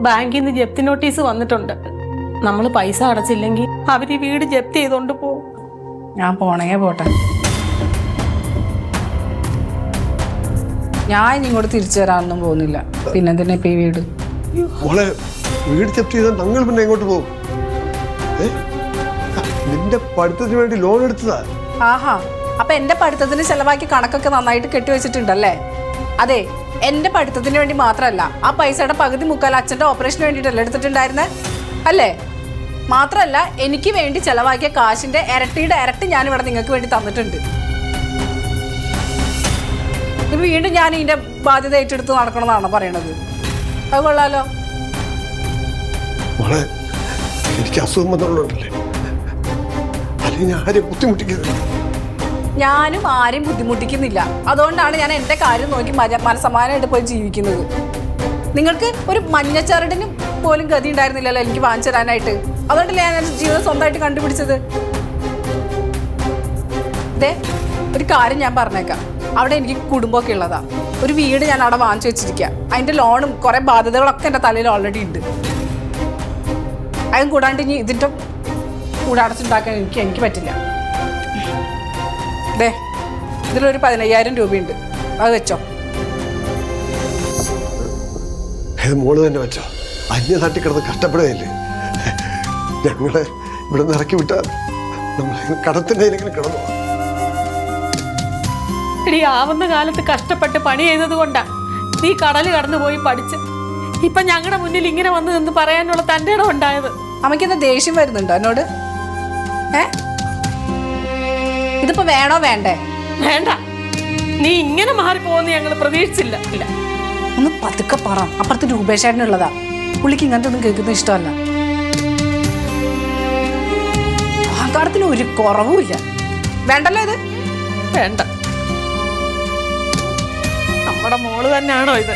ബാങ്കിൽ നിന്ന് ജപ്തി നോട്ടീസ് വന്നിട്ടുണ്ട്. നമ്മൾ പൈസ അടച്ചില്ലെങ്കിൽ അവര് വീട് ജപ്തി ചെയ്തോണ്ട് പോകും. ഞാൻ പോണേ പോട്ടെ. ഞാൻ ഇങ്ങോട്ട് തിരിച്ചു തരാനൊന്നും പോകുന്നില്ല. പിന്നെ തന്നെ ഇപ്പൊ ഈ വീട് വീട് ജപ്തി ചെയ്താൽ ഞങ്ങൾ പിന്നെ എങ്ങോട്ട് പോകും? നിന്റെ പഠിത്തത്തിന് വേണ്ടി ലോൺ എടുത്തതാ. ആഹാ, അപ്പൊ എന്റെ പഠിത്തത്തിന് ചെലവാക്കി കണക്കൊക്കെ നന്നായിട്ട് കെട്ടിവെച്ചിട്ടുണ്ടല്ലേ? അതെ, എന്റെ പഠിത്തത്തിന് വേണ്ടി മാത്രമല്ല, ആ പൈസയുടെ പകുതി മുക്കാൽ അച്ഛന്റെ ഓപ്പറേഷന് വേണ്ടിയിട്ടല്ലേ എടുത്തിട്ടുണ്ടായിരുന്നേ അല്ലേ? മാത്രമല്ല, എനിക്ക് വേണ്ടി ചെലവാക്കിയ കാശിന്റെ ഇരട്ടിയുടെ ഇരട്ടി ഞാനിവിടെ നിങ്ങൾക്ക് വേണ്ടി തന്നിട്ടുണ്ട്. വീണ്ടും ഞാൻ ഇതിന്റെ ബാധ്യത ഏറ്റെടുത്ത് നടക്കണമെന്നാണോ പറയണത്? അത് കൊള്ളാലോ. എനിക്ക് അസുഖം വന്നുള്ളതല്ലേ, അല്ലെങ്കിൽ ഞാൻ ആരെയും ബുദ്ധിമുട്ടിക്കുന്നില്ല. ഞാനും ആരെയും ബുദ്ധിമുട്ടിക്കുന്നില്ല. അതുകൊണ്ടാണ് ഞാൻ എന്റെ കാര്യം നോക്കി മനസമാനമായിട്ട് പോയി ജീവിക്കുന്നത്. നിങ്ങൾക്ക് ഒരു മഞ്ഞച്ചരടിന് പോലും ഗതി ഉണ്ടായിരുന്നില്ലല്ലോ എനിക്ക് വാങ്ങിച്ചു തരാനായിട്ട്. അതുകൊണ്ടല്ലേ ഞാൻ ജീവിതം സ്വന്തമായിട്ട് കണ്ടുപിടിച്ചത്. അതെ, ഒരു കാര്യം ഞാൻ പറഞ്ഞേക്കാം. അവിടെ എനിക്ക് കുടുംബമൊക്കെ ഉള്ളതാ. ഒരു വീട് ഞാൻ അവിടെ വാങ്ങിച്ചു വെച്ചിരിക്കുക. അതിന്റെ ലോണും കുറെ ബാധ്യതകളൊക്കെ എൻ്റെ തലയിൽ ഓൾറെഡി ഉണ്ട്. അതും കൂടാണ്ട് ഇനി ഇതിന്റെ കൂടെ അടച്ചുണ്ടാക്കാൻ എനിക്ക് പറ്റില്ല. അതെ, ഇതിലൊരു 15,000 രൂപയുണ്ട്, അത് വെച്ചോ. മോള് തന്നെ വെച്ചോ. അന്യ തട്ടിക്കിടന്ന് കഷ്ടപ്പെടുകയല്ലേ. ഞങ്ങളെ ഇവിടെ നിന്ന് ഇറക്കി വിട്ടാൽ നമ്മൾ കടത്തിന്റെ കിടന്നു. എടി, ആവുന്ന കാലത്ത് കഷ്ടപ്പെട്ട് പണി ചെയ്തത് കൊണ്ടാ നീ കടല് കടന്നു പോയി പഠിച്ച് ഇപ്പൊ ഞങ്ങളുടെ മുന്നിൽ ഇങ്ങനെ വന്ന് നിന്ന് പറയാനുള്ള തന്റെ ഇടം ഉണ്ടായത്. അമ്മയ്ക്കെന്താ ദേഷ്യം വരുന്നുണ്ടോ എന്നോട്? ഇതിപ്പോ വേണോ വേണ്ടേ? വേണ്ട, നീ ഇങ്ങനെ മാറിപ്പോന്ന് ഞങ്ങൾ പ്രതീക്ഷിച്ചില്ല. ഇല്ല, ഒന്ന് പതുക്കെ പറ. അപ്പുറത്ത് രൂപേഷേട്ടനുള്ളതാ. പുള്ളിക്ക് ഇങ്ങനത്തെ ഒന്നും കേൾക്കുന്ന ഇഷ്ടമല്ല. അഹങ്കാരത്തിന് ഒരു കുറവുമില്ല. വേണ്ടല്ലോ ഇത്? വേണ്ട. നമ്മുടെ മോള് തന്നെയാണോ ഇത്?